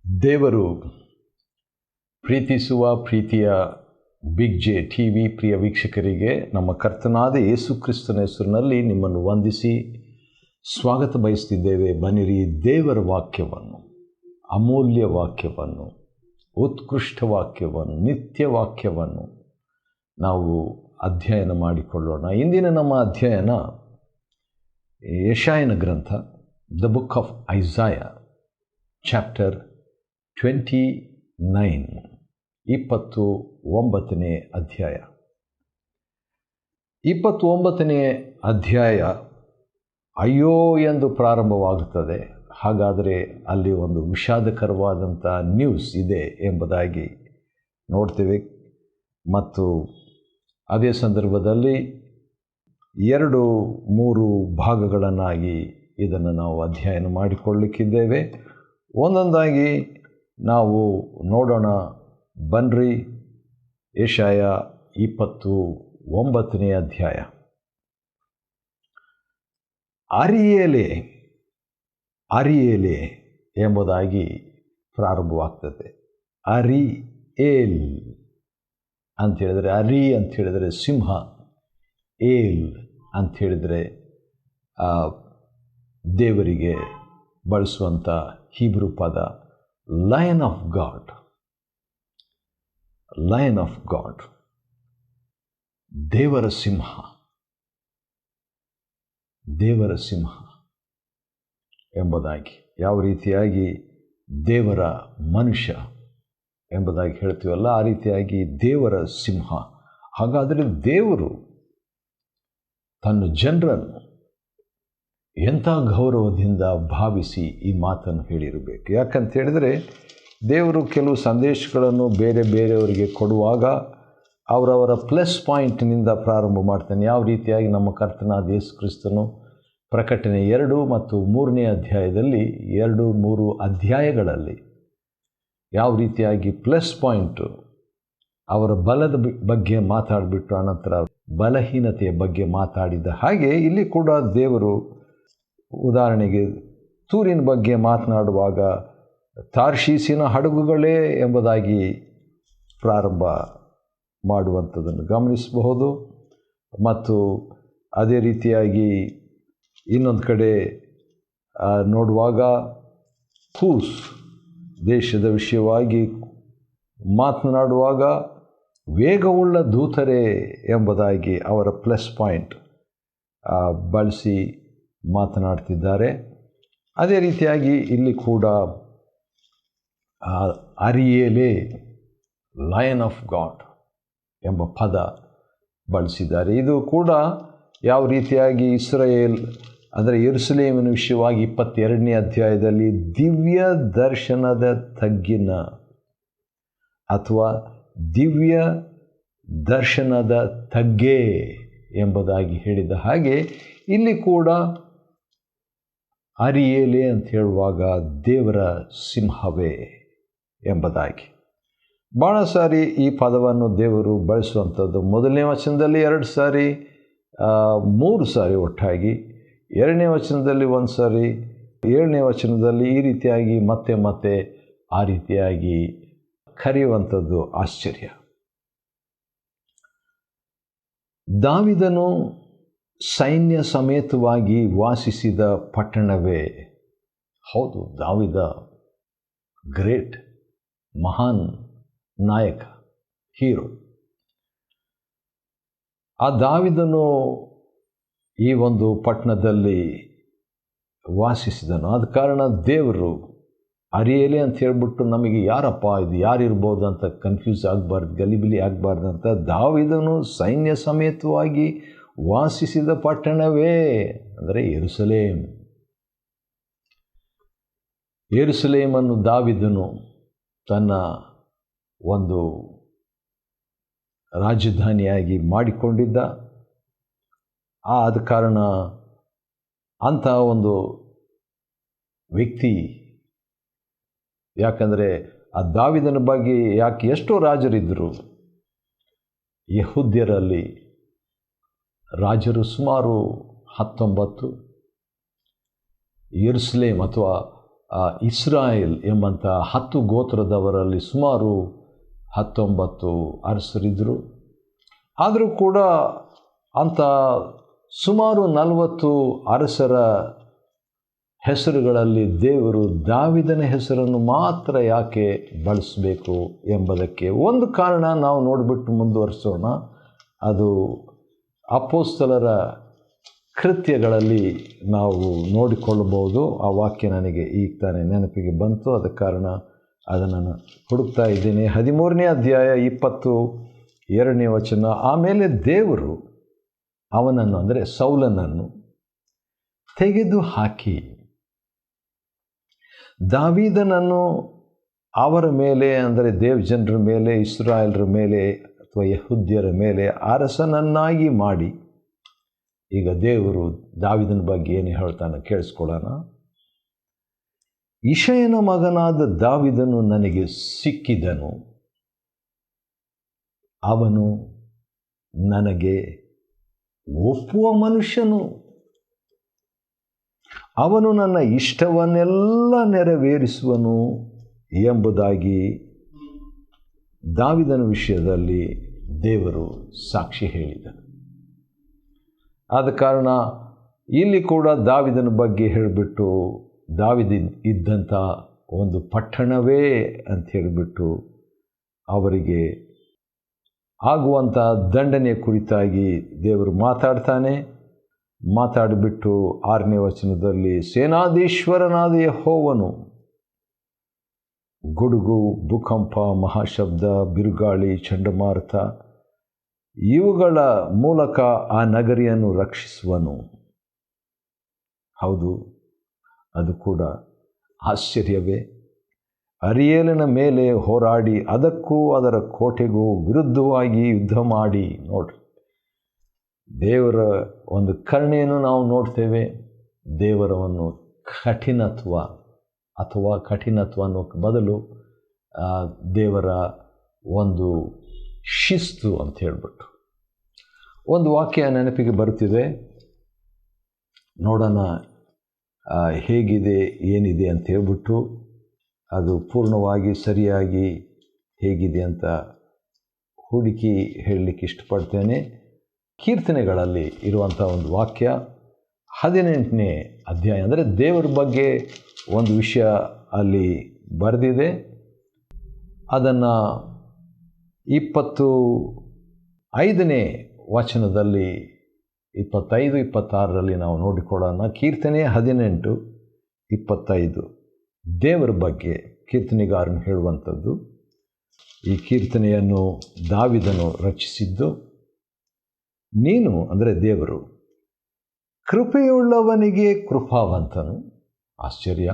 ದೇವರು ಪ್ರೀತಿಸುವ ಪ್ರೀತಿಯ ಬಿಗ್ ಜೆ ಟಿ ವಿ ಪ್ರಿಯ ವೀಕ್ಷಕರಿಗೆ ನಮ್ಮ ಕರ್ತನಾದ ಯೇಸು ಕ್ರಿಸ್ತನ ಹೆಸರಿನಲ್ಲಿ ನಿಮ್ಮನ್ನು ವಂದಿಸಿ ಸ್ವಾಗತ ಬಯಸ್ತಿದ್ದೇವೆ. ಬನ್ನಿರಿ, ದೇವರ ವಾಕ್ಯವನ್ನು, ಅಮೂಲ್ಯ ವಾಕ್ಯವನ್ನು, ಉತ್ಕೃಷ್ಟ ವಾಕ್ಯವನ್ನು, ನಿತ್ಯ ವಾಕ್ಯವನ್ನು ನಾವು ಅಧ್ಯಯನ ಮಾಡಿಕೊಳ್ಳೋಣ. ಇಂದಿನ ನಮ್ಮ ಅಧ್ಯಯನ ಯೆಶಾಯನ ಗ್ರಂಥ, ದ ಬುಕ್ ಆಫ್ ಐಸಾಯ, ಚಾಪ್ಟರ್ 29, 29ನೇ ಅಧ್ಯಾಯ. 29ನೇ ಅಧ್ಯಾಯ ಅಯ್ಯೋ ಎಂದು ಪ್ರಾರಂಭವಾಗುತ್ತದೆ. ಹಾಗಾದರೆ ಅಲ್ಲಿ ಒಂದು ವಿಷಾದಕರವಾದಂಥ ನ್ಯೂಸ್ ಇದೆ ಎಂಬುದಾಗಿ ನೋಡ್ತೇವೆ. ಮತ್ತು ಅದೇ ಸಂದರ್ಭದಲ್ಲಿ 2-3 ಭಾಗಗಳನ್ನಾಗಿ ಇದನ್ನು ನಾವು ಅಧ್ಯಯನ ಮಾಡಿಕೊಳ್ಳಲಿಕ್ಕಿದ್ದೇವೆ. ಒಂದೊಂದಾಗಿ ನಾವು ನೋಡೋಣ. ಬನ್ರಿ, ಯೆಶಾಯ 29ನೇ ಅಧ್ಯಾಯ. ಅರಿಯೇಲೆ ಅರಿಯೇಲೆ ಎಂಬುದಾಗಿ ಪ್ರಾರಂಭವಾಗ್ತದೆ. ಅರಿಯೇಲ್ ಅಂಥೇಳಿದರೆ, ಅರಿ ಅಂಥೇಳಿದರೆ ಸಿಂಹ, ಏಲ್ ಅಂಥೇಳಿದರೆ ದೇವರಿಗೆ ಬಳಸುವಂಥ ಹೀಬ್ರೂ ಪದ lion of god. Lion of god, ದೇವರ ಸಿಂಹ, ದೇವರ ಸಿಂಹ ಎಂಬುದಾಗಿ. ಯಾವ ರೀತಿಯಾಗಿ ದೇವರ ಮನುಷ್ಯ ಎಂಬುದಾಗಿ ಹೇಳ್ತೀವಲ್ಲ, ಆ ರೀತಿಯಾಗಿ ದೇವರ ಸಿಂಹ. ಹಾಗಾದರೆ ದೇವರು ತನ್ನ ಜನರನ್ನು ಎಂಥ ಗೌರವದಿಂದ ಭಾವಿಸಿ ಈ ಮಾತನ್ನು ಹೇಳಿರಬೇಕು. ಯಾಕಂತ ಹೇಳಿದರೆ, ದೇವರು ಕೆಲವು ಸಂದೇಶಗಳನ್ನು ಬೇರೆ ಬೇರೆಯವರಿಗೆ ಕೊಡುವಾಗ ಅವರವರ ಪ್ಲಸ್ ಪಾಯಿಂಟ್ನಿಂದ ಪ್ರಾರಂಭ ಮಾಡ್ತಾನೆ. ಯಾವ ರೀತಿಯಾಗಿ ನಮ್ಮ ಕರ್ತನಾದ ಯೇಸು ಕ್ರಿಸ್ತನು ಪ್ರಕಟಣೆ 2 ಮತ್ತು 3ನೇ ಅಧ್ಯಾಯದಲ್ಲಿ 2-3 ಅಧ್ಯಾಯಗಳಲ್ಲಿ ಯಾವ ರೀತಿಯಾಗಿ ಪ್ಲಸ್ ಪಾಯಿಂಟು ಅವರ ಬಲದ ಬಗ್ಗೆ ಮಾತಾಡಿಬಿಟ್ಟು ಅನಂತರ ಬಲಹೀನತೆಯ ಬಗ್ಗೆ ಮಾತಾಡಿದ ಹಾಗೆ ಇಲ್ಲಿ ಕೂಡ ದೇವರು ಉದಾಹರಣೆಗೆ ತೂರಿನ ಬಗ್ಗೆ ಮಾತನಾಡುವಾಗ ತಾರ್ಷೀಸಿನ ಹಡಗುಗಳೇ ಎಂಬುದಾಗಿ ಪ್ರಾರಂಭ ಮಾಡುವಂಥದ್ದನ್ನು ಗಮನಿಸಬಹುದು. ಮತ್ತು ಅದೇ ರೀತಿಯಾಗಿ ಇನ್ನೊಂದು ಕಡೆ ನೋಡುವಾಗ ಕೂಸ್ ದೇಶದ ವಿಷಯವಾಗಿ ಮಾತನಾಡುವಾಗ ವೇಗವುಳ್ಳ ದೂತರೇ ಎಂಬುದಾಗಿ ಅವರ ಪ್ಲಸ್ ಪಾಯಿಂಟ್ ಬಳಸಿ ಮಾತನಾಡ್ತಿದ್ದಾರೆ. ಅದೇ ರೀತಿಯಾಗಿ ಇಲ್ಲಿ ಕೂಡ ಅರಿಯೇಲೆ, ಲಯನ್ ಆಫ್ ಗಾಡ್ ಎಂಬ ಪದ ಬಳಸಿದ್ದಾರೆ. ಇದು ಕೂಡ ಯಾವ ರೀತಿಯಾಗಿ ಇಸ್ರಾಯೇಲ್ ಅಂದರೆ ಯೆರೂಸಲೇಮಿನ ವಿಷಯವಾಗಿ 22ನೇ ಅಧ್ಯಾಯದಲ್ಲಿ ದಿವ್ಯ ದರ್ಶನದ ತಗ್ಗಿನ ಅಥವಾ ದಿವ್ಯ ದರ್ಶನದ ತಗ್ಗೆ ಎಂಬುದಾಗಿ ಹೇಳಿದ ಹಾಗೆ ಇಲ್ಲಿ ಕೂಡ ಅರಿಯೇಲೆ ಅಂತ ಹೇಳುವಾಗ ದೇವರ ಸಿಂಹವೇ ಎಂಬುದಾಗಿ. ಭಾಳ ಸಾರಿ ಈ ಪದವನ್ನು ದೇವರು ಬಳಸುವಂಥದ್ದು. 1ನೇ ವಚನದಲ್ಲಿ 2 ಸಾರಿ, 3 ಸಾರಿ ಒಟ್ಟಾಗಿ, 2ನೇ ವಚನದಲ್ಲಿ 1 ಸಾರಿ, 7ನೇ ವಚನದಲ್ಲಿ ಈ ರೀತಿಯಾಗಿ ಮತ್ತೆ ಮತ್ತೆ ಆ ರೀತಿಯಾಗಿ ಕರೆಯುವಂಥದ್ದು ಆಶ್ಚರ್ಯ. ದಾವೀದನು ಸೈನ್ಯ ಸಮೇತವಾಗಿ ವಾಸಿಸಿದ ಪಟ್ಟಣವೇ. ಹೌದು, ದಾವೀದ ಗ್ರೇಟ್, ಮಹಾನ್ ನಾಯಕ, ಹೀರೋ. ಆ ದಾವೀದನು ಈ ಒಂದು ಪಟ್ಟಣದಲ್ಲಿ ವಾಸಿಸಿದನು. ಆದ ಕಾರಣ ದೇವರು ಅರಿಯೇಲೆ ಅಂತ ಹೇಳ್ಬಿಟ್ಟು ನಮಗೆ ಯಾರಪ್ಪ ಇದು, ಯಾರಿರ್ಬೋದು ಅಂತ ಕನ್ಫ್ಯೂಸ್ ಆಗಬಾರ್ದು, ಗಲಿಬಿಲಿ ಆಗಬಾರ್ದು ಅಂತ ದಾವೀದನು ಸೈನ್ಯ ಸಮೇತವಾಗಿ ವಾಸಿಸಿದ ಪಟ್ಟಣವೇ ಅಂದರೆ ಯೆರೂಸಲೇಮ್. ಯೆರೂಸಲೇಮನ್ನು ದಾವೀದನು ತನ್ನ ಒಂದು ರಾಜಧಾನಿಯಾಗಿ ಮಾಡಿಕೊಂಡಿದ್ದ. ಆದ ಕಾರಣ ಅಂಥ ಒಂದು ವ್ಯಕ್ತಿ, ಯಾಕಂದರೆ ಆ ದಾವೀದನ ಬಗ್ಗೆ ಎಷ್ಟೋ ರಾಜರಿದ್ದರು. ಯೆಹೂದ್ಯರಲ್ಲಿ ರಾಜರು ಸುಮಾರು 19, ಯೆರೂಸಲೇಮ್ ಅಥವಾ ಇಸ್ರಾಯೇಲ್ ಎಂಬಂಥ 10 ಗೋತ್ರದವರಲ್ಲಿ ಸುಮಾರು 19 ಅರಸರಿದ್ದರು. ಆದರೂ ಕೂಡ ಅಂಥ ಸುಮಾರು 40 ಅರಸರ ಹೆಸರುಗಳಲ್ಲಿ ದೇವರು ದಾವೀದನ ಹೆಸರನ್ನು ಮಾತ್ರ ಯಾಕೆ ಬಳಸಬೇಕು ಎಂಬುದಕ್ಕೆ ಒಂದು ಕಾರಣ ನಾವು ನೋಡಿಬಿಟ್ಟು ಮುಂದುವರಿಸೋಣ. ಅದು ಅಪೊಸ್ತಲರ ಕೃತ್ಯಗಳಲ್ಲಿ ನಾವು ನೋಡಿಕೊಳ್ಳಬಹುದು. ಆ ವಾಕ್ಯ ನನಗೆ ಈಗ ತಾನೇ ನೆನಪಿಗೆ ಬಂತು, ಆದ ಕಾರಣ ಅದನ್ನು ಹುಡುಕ್ತಾ ಇದ್ದೀನಿ. 13ನೇ ಅಧ್ಯಾಯ 22ನೇ ವಚನ. ಆಮೇಲೆ ದೇವರು ಅವನನ್ನು, ಅಂದರೆ ಸೌಲನನ್ನು ತೆಗೆದು ಹಾಕಿ ದಾವೀದನನ್ನು ಅವರ ಮೇಲೆ, ಅಂದರೆ ದೇವಜನರ ಮೇಲೆ, ಇಸ್ರಾಯೇಲರ ಮೇಲೆ ಅಥವಾ ಯೆಹೂದ್ಯರ ಮೇಲೆ ಅರಸನನ್ನಾಗಿ ಮಾಡಿ. ಈಗ ದೇವರು ದಾವೀದನ ಬಗ್ಗೆ ಏನು ಹೇಳ್ತಾನೆ ಕೇಳಿಸ್ಕೊಳ್ಳೋಣ. ಇಷಯನ ಮಗನಾದ ದಾವೀದನು ನನಗೆ ಸಿಕ್ಕಿದನು, ಅವನು ನನಗೆ ಒಪ್ಪುವ ಮನುಷ್ಯನು, ಅವನು ನನ್ನ ಇಷ್ಟವನ್ನೆಲ್ಲ ನೆರವೇರಿಸುವನು ಎಂಬುದಾಗಿ ದಾವೀದನ ವಿಷಯದಲ್ಲಿ ದೇವರು ಸಾಕ್ಷಿ ಹೇಳಿದನು. ಆದ ಕಾರಣ ಇಲ್ಲಿ ಕೂಡ ದಾವೀದನ ಬಗ್ಗೆ ಹೇಳಿಬಿಟ್ಟು, ದಾವೀದ ಇದ್ದಂಥ ಒಂದು ಪಟ್ಟಣವೇ ಅಂತ ಹೇಳಿಬಿಟ್ಟು ಅವರಿಗೆ ಆಗುವಂಥ ದಂಡನೆಯ ಕುರಿತಾಗಿ ದೇವರು ಮಾತಾಡಿಬಿಟ್ಟು 6ನೇ ವಚನದಲ್ಲಿ, ಸೇನಾಧೀಶ್ವರನಾದ ಯೆಹೋವನು ಗುಡುಗು, ಭೂಕಂಪ, ಮಹಾಶಬ್ದ, ಬಿರುಗಾಳಿ, ಚಂಡಮಾರುತ ಇವುಗಳ ಮೂಲಕ ಆ ನಗರಿಯನ್ನು ರಕ್ಷಿಸುವನು. ಹೌದು, ಅದು ಕೂಡ ಆಶ್ಚರ್ಯವೇ. ಅರಿಯೇಲನ ಮೇಲೆ ಹೋರಾಡಿ ಅದಕ್ಕೂ ಅದರ ಕೋಟೆಗೂ ವಿರುದ್ಧವಾಗಿ ಯುದ್ಧ ಮಾಡಿ. ನೋಡ್ರಿ, ದೇವರ ಒಂದು ಕರುಣೆಯನ್ನು ನಾವು ನೋಡ್ತೇವೆ. ದೇವರ ಒಂದು ಕಠಿಣತ್ವ ಅನ್ನೋ ಬದಲು ದೇವರ ಒಂದು ಶಿಸ್ತು ಅಂತ ಹೇಳಿಬಿಟ್ಟು ಒಂದು ವಾಕ್ಯ ನೆನಪಿಗೆ ಬರುತ್ತಿದೆ. ನೋಡೋಣ ಹೇಗಿದೆ ಏನಿದೆ ಅಂತ ಹೇಳ್ಬಿಟ್ಟು, ಅದು ಪೂರ್ಣವಾಗಿ ಸರಿಯಾಗಿ ಹೇಗಿದೆ ಅಂತ ಹುಡುಕಿ ಹೇಳಲಿಕ್ಕೆ ಇಷ್ಟಪಡ್ತೇನೆ. ಕೀರ್ತನೆಗಳಲ್ಲಿ ಇರುವಂಥ ಒಂದು ವಾಕ್ಯ 18ನೇ ಅಧ್ಯಾಯ, ಅಂದರೆ ದೇವರ ಬಗ್ಗೆ ಒಂದು ವಿಷಯ ಅಲ್ಲಿ ಬರೆದಿದೆ. ಅದನ್ನು 25ನೇ ವಚನದಲ್ಲಿ 25-26ರಲ್ಲಿ ನಾವು ನೋಡಿಕೊಳ್ಳೋಣ. ಕೀರ್ತನೆ 18:25 ದೇವರ ಬಗ್ಗೆ ಕೀರ್ತನೆಗಾರನು ಹೇಳುವಂಥದ್ದು. ಈ ಕೀರ್ತನೆಯನ್ನು ದಾವೀದನು ರಚಿಸಿದ್ದು. ನೀನು, ಅಂದರೆ ದೇವರು, ಕೃಪೆಯುಳ್ಳವನಿಗೆ ಕೃಪಾವಂತನು, ಆಶ್ಚರ್ಯ,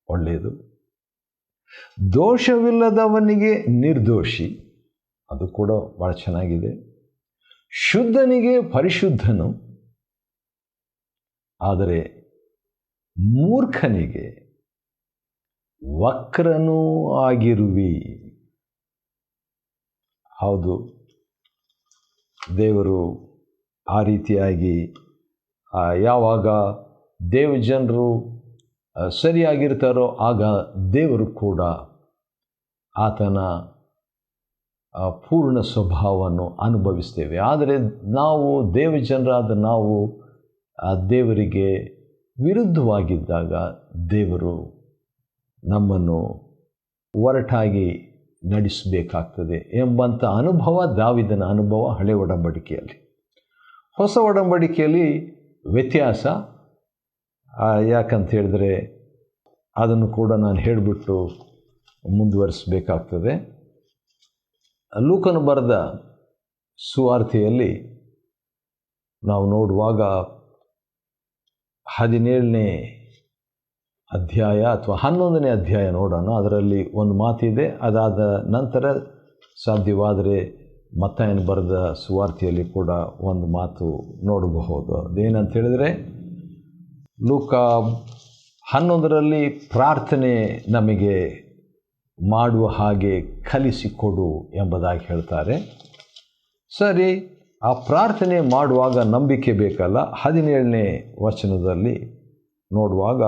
ಒಳ್ಳೆಯದು. ದೋಷವಿಲ್ಲದವನಿಗೆ ನಿರ್ದೋಷಿ, ಅದು ಕೂಡ ಭಾಳ ಚೆನ್ನಾಗಿದೆ. ಶುದ್ಧನಿಗೆ ಪರಿಶುದ್ಧನು, ಆದರೆ ಮೂರ್ಖನಿಗೆ ವಕ್ರನೂ ಆಗಿರುವಿ. ಹೌದು, ದೇವರು ಆ ರೀತಿಯಾಗಿ ಯಾವಾಗ ದೇವಜನರು ಸರಿಯಾಗಿರ್ತಾರೋ ಆಗ ದೇವರು ಕೂಡ ಆತನ ಪೂರ್ಣ ಸ್ವಭಾವವನ್ನು ಅನುಭವಿಸ್ತೇವೆ. ಆದರೆ ನಾವು ದೇವಜನರಾದ ನಾವು ದೇವರಿಗೆ ವಿರುದ್ಧವಾಗಿದ್ದಾಗ ದೇವರು ನಮ್ಮನ್ನು ಒರಟಾಗಿ ನಡೆಸಬೇಕಾಗ್ತದೆ ಎಂಬಂಥ ಅನುಭವ ದಾವೀದನ ಅನುಭವ ಹಳೆ ಒಡಂಬಡಿಕೆಯಲ್ಲಿ. ಹೊಸ ಒಡಂಬಡಿಕೆಯಲ್ಲಿ ವ್ಯತ್ಯಾಸ. ಯಾಕಂತ ಹೇಳಿದ್ರೆ ಅದನ್ನು ಕೂಡ ನಾನು ಹೇಳಿಬಿಟ್ಟು ಮುಂದುವರಿಸಬೇಕಾಗ್ತದೆ. ಲೂಕನು ಬರೆದ ಸುವಾರ್ತೆಯಲ್ಲಿ ನಾವು ನೋಡುವಾಗ 17ನೇ ಅಧ್ಯಾಯ ಅಥವಾ 11ನೇ ಅಧ್ಯಾಯ ನೋಡೋಣ. ಅದರಲ್ಲಿ ಒಂದು ಮಾತಿದೆ. ಅದಾದ ನಂತರ ಸಾಧ್ಯವಾದರೆ ಮತ್ತಾಯನು ಬರೆದ ಸುವಾರ್ತೆಯಲ್ಲಿ ಕೂಡ ಒಂದು ಮಾತು ನೋಡಬಹುದು. ಅದೇನಂತ ಹೇಳಿದರೆ, ಲೂಕ 11ರಲ್ಲಿ ಪ್ರಾರ್ಥನೆ ನಮಗೆ ಮಾಡುವ ಹಾಗೆ ಕಲಿಸಿಕೊಡು ಎಂಬುದಾಗಿ ಹೇಳ್ತಾರೆ. ಸರಿ, ಆ ಪ್ರಾರ್ಥನೆ ಮಾಡುವಾಗ ನಂಬಿಕೆ ಬೇಕಲ್ಲ. 17ನೇ ವಚನದಲ್ಲಿ ನೋಡುವಾಗ,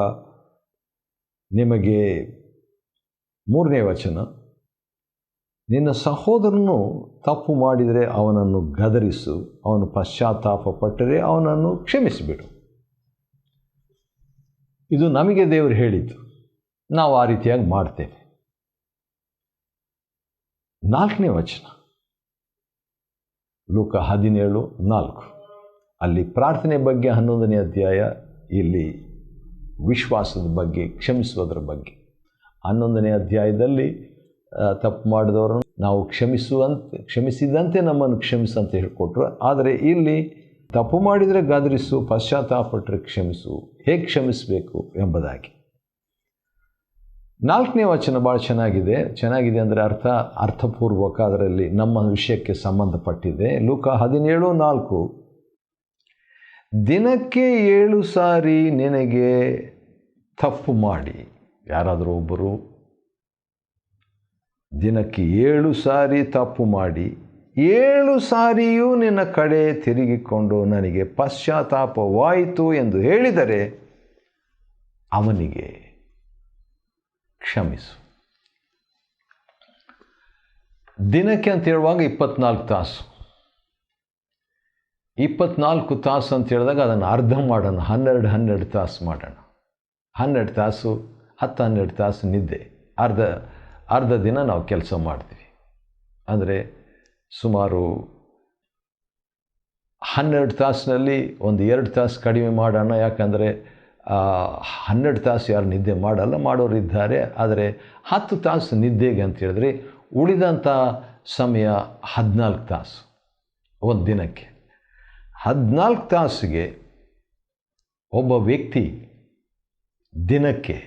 ನಿಮಗೆ 3ನೇ ವಚನ, ನಿನ್ನ ಸಹೋದರನು ತಪ್ಪು ಮಾಡಿದರೆ ಅವನನ್ನು ಗದರಿಸು, ಅವನು ಪಶ್ಚಾತ್ತಾಪ ಪಟ್ಟರೆ ಅವನನ್ನು ಕ್ಷಮಿಸಿಬಿಡು. ಇದು ನಮಗೆ ದೇವರು ಹೇಳಿದ್ದು, ನಾವು ಆ ರೀತಿಯಾಗಿ ಮಾಡ್ತೇವೆ. 4ನೇ ವಚನ, ಲೂಕ 17:4, ಅಲ್ಲಿ ಪ್ರಾರ್ಥನೆ ಬಗ್ಗೆ 11ನೇ ಅಧ್ಯಾಯ, ಇಲ್ಲಿ ವಿಶ್ವಾಸದ ಬಗ್ಗೆ, ಕ್ಷಮಿಸುವುದರ ಬಗ್ಗೆ. 11ನೇ ಅಧ್ಯಾಯದಲ್ಲಿ ತಪ್ಪು ಮಾಡಿದವರನ್ನು ನಾವು ಕ್ಷಮಿಸಿದಂತೆ ನಮ್ಮನ್ನು ಕ್ಷಮಿಸಂತ ಹೇಳಿಕೊಟ್ರು. ಆದರೆ ಇಲ್ಲಿ ತಪ್ಪು ಮಾಡಿದರೆ ಗದರಿಸು, ಪಶ್ಚಾತ್ತಾಪಟ್ಟರೆ ಕ್ಷಮಿಸು, ಹೇಗೆ ಕ್ಷಮಿಸಬೇಕು ಎಂಬುದಾಗಿ. 4ನೇ ವಚನ ಭಾಳ ಚೆನ್ನಾಗಿದೆ ಅಂದರೆ ಅರ್ಥಪೂರ್ವಕ, ಅದರಲ್ಲಿ ನಮ್ಮ ವಿಷಯಕ್ಕೆ ಸಂಬಂಧಪಟ್ಟಿದೆ. ಲೂಕ 17:4, ದಿನಕ್ಕೆ 7 ಸಾರಿ ನಿನಗೆ ತಪ್ಪು ಮಾಡಿ, ಯಾರಾದರೂ ಒಬ್ಬರು ದಿನಕ್ಕೆ 7 ಸಾರಿ ತಪ್ಪು ಮಾಡಿ 7 ಸಾರಿಯೂ ನಿನ್ನ ಕಡೆ ತಿರುಗಿಕೊಂಡು ನನಗೆ ಪಶ್ಚಾತ್ತಾಪವಾಯಿತು ಎಂದು ಹೇಳಿದರೆ ಅವನಿಗೆ ಕ್ಷಮಿಸು. ದಿನಕ್ಕೆ ಅಂತ ಹೇಳುವಾಗ 24 ತಾಸು. 24 ತಾಸು ಅಂತ ಹೇಳಿದಾಗ ಅದನ್ನು ಅರ್ಧ ಮಾಡೋಣ, 12 ತಾಸು ಮಾಡೋಣ. 12 ತಾಸು, 10-12 ತಾಸು ನಿದ್ದೆ, ಅರ್ಧ ದಿನ ನಾವು ಕೆಲಸ ಮಾಡ್ತೀವಿ. ಅಂದರೆ ಸುಮಾರು 12 ತಾಸಿನಲ್ಲಿ ಒಂದು 2 ತಾಸು ಕಡಿಮೆ ಮಾಡೋಣ. ಯಾಕಂದರೆ 12 ತಾಸು ಯಾರು ನಿದ್ದೆ ಮಾಡೋರು ಇದ್ದಾರೆ. ಆದರೆ 10 ತಾಸು ನಿದ್ದೆಗೆ ಅಂತ ಹೇಳಿದ್ರೆ ಉಳಿದಂಥ ಸಮಯ 14 ತಾಸು ಒಂದು ದಿನಕ್ಕೆ. 14 ತಾಸಿಗೆ ಒಬ್ಬ ವ್ಯಕ್ತಿ ದಿನಕ್ಕೆ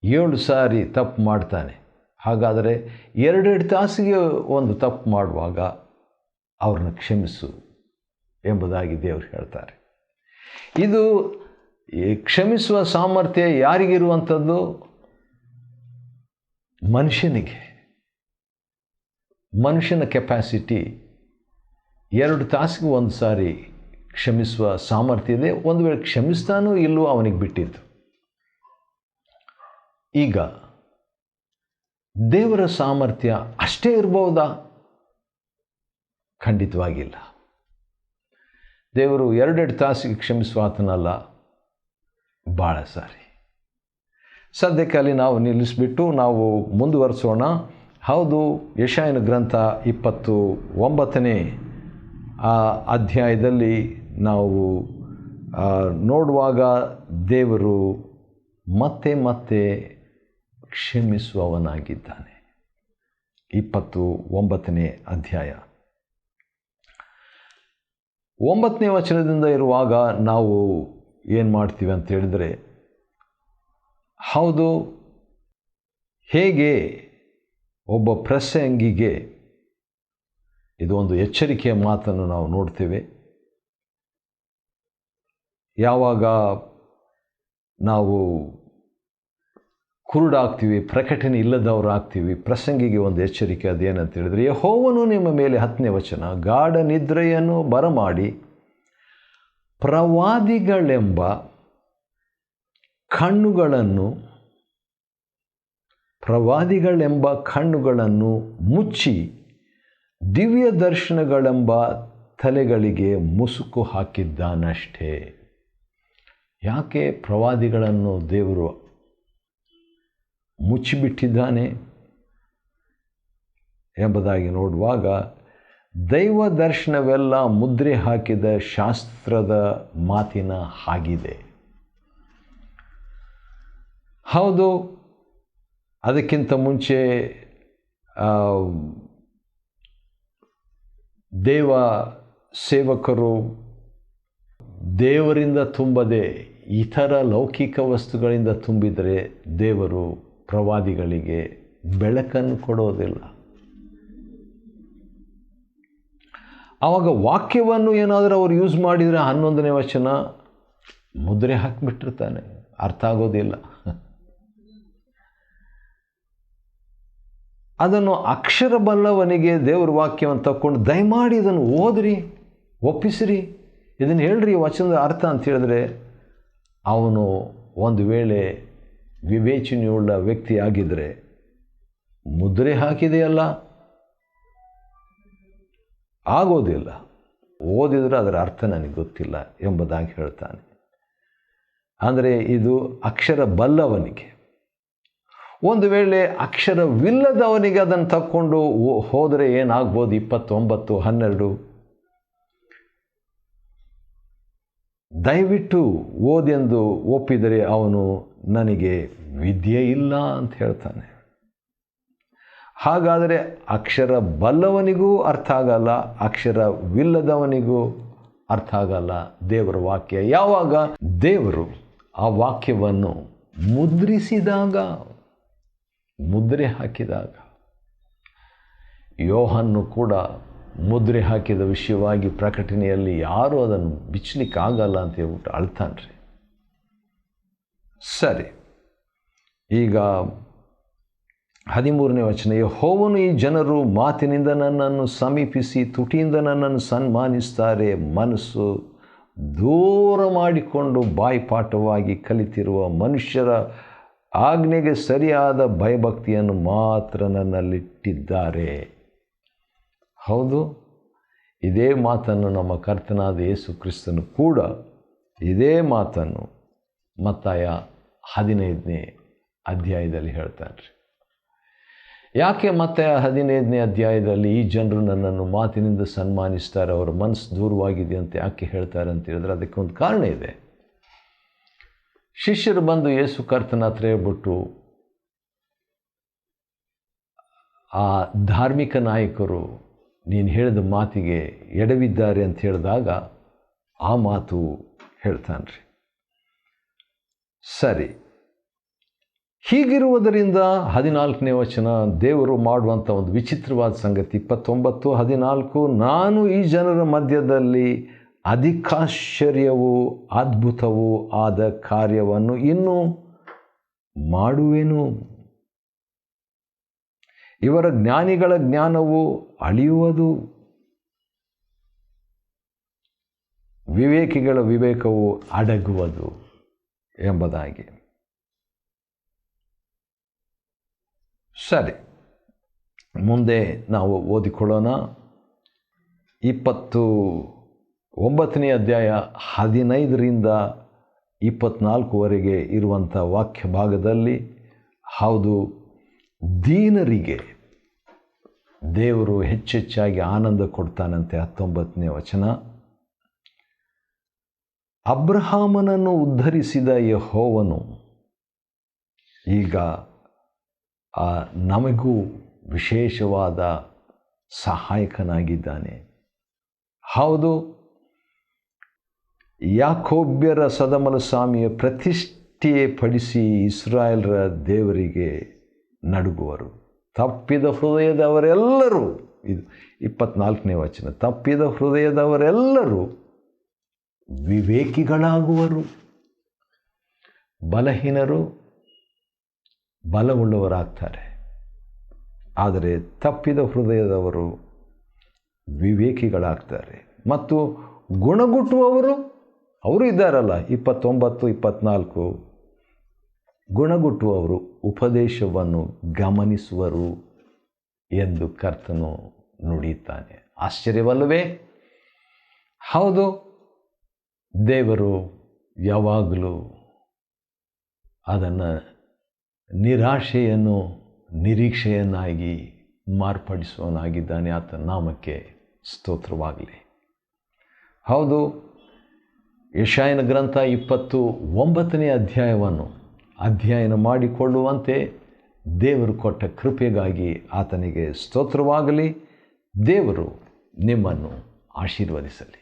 7 ಸಾರಿ ತಪ್ಪು ಮಾಡ್ತಾನೆ. ಹಾಗಾದರೆ 2 ತಾಸಿಗೆ ಒಂದು ತಪ್ಪು ಮಾಡುವಾಗ ಅವ್ರನ್ನ ಕ್ಷಮಿಸು ಎಂಬುದಾಗಿ ದೇವರು ಹೇಳ್ತಾರೆ. ಇದು ಕ್ಷಮಿಸುವ ಸಾಮರ್ಥ್ಯ ಯಾರಿಗಿರುವಂಥದ್ದು? ಮನುಷ್ಯನ ಕೆಪ್ಯಾಸಿಟಿ 2 ತಾಸಿಗೆ ಒಂದು ಸಾರಿ ಕ್ಷಮಿಸುವ ಸಾಮರ್ಥ್ಯ ಇದೆ. ಒಂದು ವೇಳೆ ಕ್ಷಮಿಸ್ತಾನೋ ಇಲ್ಲವೋ ಅವನಿಗೆ ಬಿಟ್ಟಿದ್ದು. ಈಗ ದೇವರ ಸಾಮರ್ಥ್ಯ ಅಷ್ಟೇ ಇರ್ಬೋದಾ? ಖಂಡಿತವಾಗಿಲ್ಲ. ದೇವರು 2 ತಾಸಿಗೆ ಕ್ಷಮಿಸುವ ಆತನಲ್ಲ, ಭಾಳ ಸಾರಿ. ಸದ್ಯಕ್ಕೆ ಅಲ್ಲಿ ನಾವು ನಿಲ್ಲಿಸಿಬಿಟ್ಟು ನಾವು ಮುಂದುವರಿಸೋಣ. ಹೌದು, ಯೆಶಾಯನ ಗ್ರಂಥ 29ನೇ ಅಧ್ಯಾಯದಲ್ಲಿ ನಾವು ನೋಡುವಾಗ ದೇವರು ಮತ್ತೆ ಕ್ಷಮಿಸುವವನಾಗಿದ್ದಾನೆ. 29ನೇ ಅಧ್ಯಾಯ 9ನೇ ವಚನದಿಂದ ಇರುವಾಗ ನಾವು ಏನು ಮಾಡ್ತೀವಿ ಅಂತ ಹೇಳಿದರೆ, ಹೌದು, ಹೇಗೆ ಒಬ್ಬ ಪ್ರಸಂಗಿಗೆ ಇದು ಒಂದು ಎಚ್ಚರಿಕೆಯ ಮಾತನ್ನು ನಾವು ನೋಡ್ತೇವೆ. ಯಾವಾಗ ನಾವು ಕುರುಡಾಗ್ತೀವಿ, ಪ್ರಕಟಣೆ ಇಲ್ಲದವರಾಗ್ತೀವಿ, ಪ್ರಸಂಗಿಗೆ ಒಂದು ಎಚ್ಚರಿಕೆ. ಅದೇನಂತ ಹೇಳಿದರೆ, ಯೆಹೋವನು ನಿಮ್ಮ ಮೇಲೆ 10ನೇ ವಚನ ಗಾಢ ನಿದ್ರೆಯನ್ನು ಬರಮಾಡಿ ಪ್ರವಾದಿಗಳೆಂಬ ಕಣ್ಣುಗಳನ್ನು ಮುಚ್ಚಿ ದಿವ್ಯ ದರ್ಶನಗಳೆಂಬ ತಲೆಗಳಿಗೆ ಮುಸುಕು ಹಾಕಿದ್ದಾನಷ್ಟೇ. ಯಾಕೆ ಪ್ರವಾದಿಗಳನ್ನು ದೇವರು ಮುಚ್ಚಿಬಿಟ್ಟಿದ್ದಾನೆ ಎಂಬುದಾಗಿ ನೋಡುವಾಗ, ದೈವ ದರ್ಶನವೆಲ್ಲ ಮುದ್ರೆ ಹಾಕಿದ ಶಾಸ್ತ್ರದ ಮಾತಿನ ಹಾಗಿದೆ. ಹೌದು, ಅದಕ್ಕಿಂತ ಮುಂಚೆ ದೇವ ಸೇವಕರು ದೇವರಿಂದ ತುಂಬದೆ ಇತರ ಲೌಕಿಕ ವಸ್ತುಗಳಿಂದ ತುಂಬಿದರೆ ದೇವರು ಪ್ರವಾದಿಗಳಿಗೆ ಬೆಳಕನ್ನು ಕೊಡೋದಿಲ್ಲ. ಆವಾಗ ವಾಕ್ಯವನ್ನು ಏನಾದರೂ ಅವರು ಯೂಸ್ ಮಾಡಿದರೆ 11ನೇ ವಚನ ಮುದ್ರೆ ಹಾಕಿಬಿಟ್ಟಿರ್ತಾನೆ, ಅರ್ಥ ಆಗೋದಿಲ್ಲ. ಅದನ್ನು ಅಕ್ಷರ ಬಲ್ಲವನಿಗೆ ದೇವರ ವಾಕ್ಯವನ್ನು ತಕ್ಕೊಂಡು ದಯಮಾಡಿ ಇದನ್ನು ಓದ್ರಿ, ಒಪ್ಪಿಸ್ರಿ, ಇದನ್ನು ಹೇಳ್ರಿ ವಚನದ ಅರ್ಥ ಅಂತ ಹೇಳಿದ್ರೆ ಅವನು ಒಂದು ವೇಳೆ ವಿವೇಚನೆಯುಳ್ಳ ವ್ಯಕ್ತಿಯಾಗಿದ್ದರೆ ಮುದ್ರೆ ಹಾಕಿದೆಯಲ್ಲ, ಆಗೋದಿಲ್ಲ. ಓದಿದರೆ ಅದರ ಅರ್ಥ ನನಗೆ ಗೊತ್ತಿಲ್ಲ ಎಂಬುದಾಗಿ ಹೇಳ್ತಾನೆ. ಅಂದರೆ ಇದು ಅಕ್ಷರ ಬಲ್ಲವನಿಗೆ. ಒಂದು ವೇಳೆ ಅಕ್ಷರವಿಲ್ಲದವನಿಗೆ ಅದನ್ನು ತಕ್ಕೊಂಡು ಹೋದರೆ ಏನಾಗ್ಬೋದು? 29, 12 ದಯವಿಟ್ಟು ಓದೆಂದು ಒಪ್ಪಿದರೆ ಅವನು ನನಗೆ ವಿದ್ಯೆ ಇಲ್ಲ ಅಂತ ಹೇಳ್ತಾನೆ. ಹಾಗಾದರೆ ಅಕ್ಷರ ಬಲ್ಲವನಿಗೂ ಅರ್ಥ ಆಗಲ್ಲ, ಅಕ್ಷರವಿಲ್ಲದವನಿಗೂ ಅರ್ಥ ಆಗಲ್ಲ ದೇವರ ವಾಕ್ಯ. ಯಾವಾಗ ದೇವರು ಆ ವಾಕ್ಯವನ್ನು ಮುದ್ರಿಸಿದಾಗ, ಮುದ್ರೆ ಹಾಕಿದಾಗ, ಯೋಹನ್ನು ಕೂಡ ಮುದ್ರೆ ಹಾಕಿದ ವಿಷಯವಾಗಿ ಪ್ರಕಟಣೆಯಲ್ಲಿ ಯಾರೂ ಅದನ್ನು ಬಿಚ್ಚಲಿಕ್ಕಾಗಲ್ಲ ಅಂತ ಹೇಳ್ಬಿಟ್ಟು ಅಳ್ತಾನ್ರಿ. ಸರಿ, ಈಗ 13ನೇ ವಚನ, ಯೆಹೋವನು ಈ ಜನರು ಮಾತಿನಿಂದ ನನ್ನನ್ನು ಸಮೀಪಿಸಿ ತುಟಿಯಿಂದ ನನ್ನನ್ನು ಸನ್ಮಾನಿಸ್ತಾರೆ, ಮನಸ್ಸು ದೂರ ಮಾಡಿಕೊಂಡು ಬಾಯಿಪಾಠವಾಗಿ ಕಲಿತಿರುವ ಮನುಷ್ಯರ ಆಜ್ಞೆಗೆ ಸರಿಯಾದ ಭಯಭಕ್ತಿಯನ್ನು ಮಾತ್ರ ನನ್ನಲ್ಲಿಟ್ಟಿದ್ದಾರೆ. ಹೌದು, ಇದೇ ಮಾತನ್ನು ನಮ್ಮ ಕರ್ತನಾದ ಯೇಸು ಕ್ರಿಸ್ತನು ಕೂಡ ಇದೇ ಮಾತನ್ನು ಮತ್ತಾಯ 15ನೇ ಅಧ್ಯಾಯದಲ್ಲಿ ಹೇಳ್ತಾನೆ. ಯಾಕೆ ಮತ್ತಾಯ 15ನೇ ಅಧ್ಯಾಯದಲ್ಲಿ ಈ ಜನರು ನನ್ನನ್ನು ಮಾತಿನಿಂದ ಸನ್ಮಾನಿಸ್ತಾರೆ, ಅವರ ಮನಸ್ಸು ದೂರವಾಗಿದೆ ಅಂತ ಯಾಕೆ ಹೇಳ್ತಾರೆ ಅಂತ ಹೇಳಿದ್ರೆ ಅದಕ್ಕೆ ಒಂದು ಕಾರಣ ಇದೆ. ಶಿಷ್ಯರು ಬಂದು ಯೇಸು ಕರ್ತನ ಹತ್ರ ಹೇಳ್ಬಿಟ್ಟು ಆ ಧಾರ್ಮಿಕ ನಾಯಕರು ನೀನು ಹೇಳಿದ ಮಾತಿಗೆ ಎಡವಿದ್ದಾರೆ ಅಂತ ಹೇಳಿದಾಗ ಆ ಮಾತು ಹೇಳ್ತಾನ್ರಿ. ಸರಿ, ಹೀಗಿರುವುದರಿಂದ 14ನೇ ವಚನ ದೇವರು ಮಾಡುವಂಥ ಒಂದು ವಿಚಿತ್ರವಾದ ಸಂಗತಿ 29, 14, ನಾನು ಈ ಜನರ ಮಧ್ಯದಲ್ಲಿ ಅಧಿಕಾಶ್ಚರ್ಯವೂ ಅದ್ಭುತವೂ ಆದ ಕಾರ್ಯವನ್ನು ಇನ್ನೂ ಮಾಡುವೆನು. ಇವರ ಜ್ಞಾನಿಗಳ ಜ್ಞಾನವು ಅಳಿಯುವುದು, ವಿವೇಕಿಗಳ ವಿವೇಕವು ಅಡಗುವುದು ಎಂಬುದಾಗಿ. ಸರಿ, ಮುಂದೆ ನಾವು ಓದಿಕೊಳ್ಳೋಣ. 29ನೇ ಅಧ್ಯಾಯ 15ರಿಂದ 24ವರೆಗೆ ಇರುವಂಥ ವಾಕ್ಯ ಭಾಗದಲ್ಲಿ, ಹೌದು, ದೀನರಿಗೆ ದೇವರು ಹೆಚ್ಚೆಚ್ಚಾಗಿ ಆನಂದ ಕೊಡ್ತಾನಂತೆ. 19ನೇ ವಚನ, ಅಬ್ರಹಾಮನನ್ನು ಉದ್ಧರಿಸಿದ ಯೆಹೋವನು ಈಗ ನಮಗೂ ವಿಶೇಷವಾದ ಸಹಾಯಕನಾಗಿದ್ದಾನೆ. ಹೌದು, ಯಾಕೋಬ್ಯರ ಸದಮಲಸ್ವಾಮಿಯ ಪ್ರತಿಷ್ಠೆ ಪಡಿಸಿ ಇಸ್ರಾಯೇಲರ ದೇವರಿಗೆ ನಡುಗುವರು. ತಪ್ಪಿದ ಹೃದಯದವರೆಲ್ಲರೂ, ಇದು 24ನೇ ವಚನ, ತಪ್ಪಿದ ಹೃದಯದವರೆಲ್ಲರೂ ವಿವೇಕಿಗಳಾಗುವರು, ಬಲಹೀನರು ಬಲವುಳ್ಳವರಾಗ್ತಾರೆ. ಆದರೆ ತಪ್ಪಿದ ಹೃದಯದವರು ವಿವೇಕಿಗಳಾಗ್ತಾರೆ. ಮತ್ತು ಗುಣಗುಟ್ಟುವವರು ಅವರು ಇದ್ದಾರಲ್ಲ, 29, 24, ಗುಣಗುಟ್ಟುವವರು ಉಪದೇಶವನ್ನು ಗಮನಿಸುವರು ಎಂದು ಕರ್ತನು ನುಡಿಯುತ್ತಾನೆ. ಆಶ್ಚರ್ಯವಲ್ಲವೇ? ಹೌದು, ದೇವರು ಯಾವಾಗಲೂ ಅದನ್ನು ನಿರಾಶೆಯನ್ನು ನಿರೀಕ್ಷೆಯನ್ನಾಗಿ ಮಾರ್ಪಡಿಸುವವನಾಗಿದ್ದಾನೆ. ಆತನ ನಾಮಕ್ಕೆ ಸ್ತೋತ್ರವಾಗಲಿ. ಹೌದು, ಯೆಶಾಯನ ಗ್ರಂಥ 29ನೇ ಅಧ್ಯಾಯವನ್ನು ಅಧ್ಯಯನ ಮಾಡಿಕೊಳ್ಳುವಂತೆ ದೇವರು ಕೊಟ್ಟ ಕೃಪೆಗಾಗಿ ಆತನಿಗೆ ಸ್ತೋತ್ರವಾಗಲಿ. ದೇವರು ನಿಮ್ಮನ್ನು ಆಶೀರ್ವದಿಸಲಿ.